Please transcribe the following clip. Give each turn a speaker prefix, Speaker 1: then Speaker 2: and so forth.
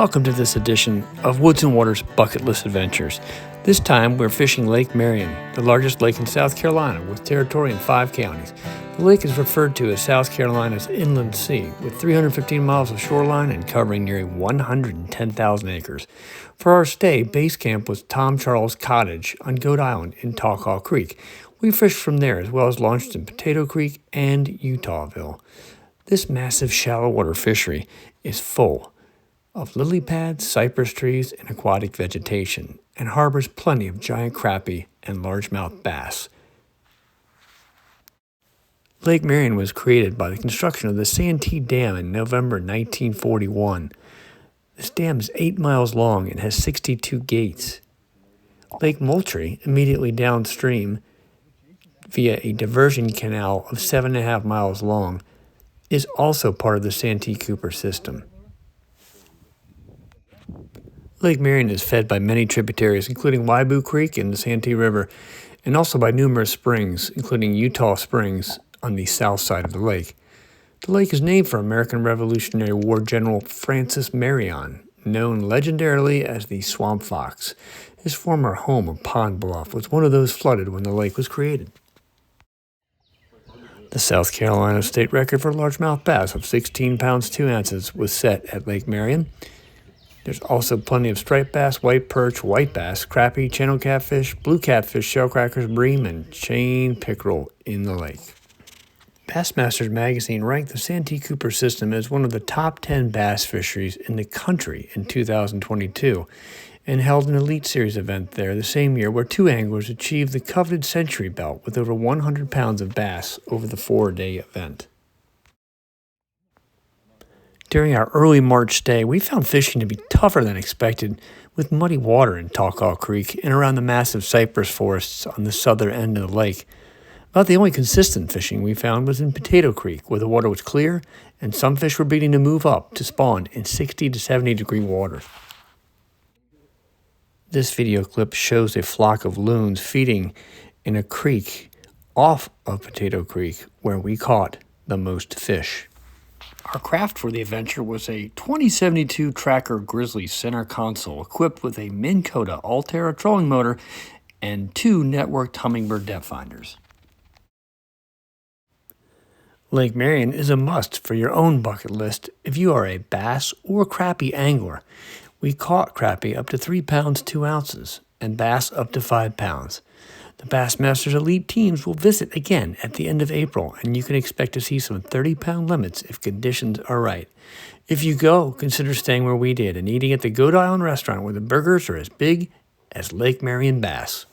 Speaker 1: Welcome to this edition of Woods and Waters Bucket List Adventures. This time we're fishing Lake Marion, the largest lake in South Carolina with territory in 5 counties. The lake is referred to as South Carolina's inland sea, with 315 miles of shoreline and covering nearly 110,000 acres. For our stay, base camp was Tom Charles Cottage on Goat Island in Tawkaw Creek. We fished from there as well as launched in Potato Creek and Utahville. This massive shallow water fishery is full of lily pads, cypress trees, and aquatic vegetation, and harbors plenty of giant crappie and largemouth bass. Lake Marion was created by the construction of the Santee Dam in November 1941. This dam is 8 miles long and has 62 gates. Lake Moultrie, immediately downstream, via a diversion canal of 7.5 miles long, is also part of the Santee Cooper system. Lake Marion is fed by many tributaries, including Waibu Creek and the Santee River, and also by numerous springs, including Utah Springs on the south side of the lake. The lake is named for American Revolutionary War General Francis Marion, known legendarily as the Swamp Fox. His former home of Pond Bluff was one of those flooded when the lake was created. The South Carolina state record for largemouth bass of 16 pounds 2 ounces was set at Lake Marion. There's also plenty of striped bass, white perch, white bass, crappie, channel catfish, blue catfish, shellcrackers, bream, and chain pickerel in the lake. Bassmasters magazine ranked the Santee Cooper system as one of the top 10 bass fisheries in the country in 2022 and held an Elite Series event there the same year where 2 anglers achieved the coveted century belt with over 100 pounds of bass over the 4-day event. During our early March stay, we found fishing to be tougher than expected with muddy water in Tawkaw Creek and around the massive cypress forests on the southern end of the lake. About the only consistent fishing we found was in Potato Creek, where the water was clear and some fish were beginning to move up to spawn in 60 to 70 degree water. This video clip shows a flock of loons feeding in a creek off of Potato Creek where we caught the most fish. Our craft for the adventure was a 2072 Tracker Grizzly center console equipped with a Minn Kota Altera trolling motor and 2 networked Humminbird depth finders. Lake Marion is a must for your own bucket list if you are a bass or crappie angler. We caught crappie up to 3 pounds 2 ounces and bass up to 5 pounds. The Bassmasters Elite teams will visit again at the end of April, and you can expect to see some 30-pound limits if conditions are right. If you go, consider staying where we did and eating at the Goat Island restaurant where the burgers are as big as Lake Marion bass.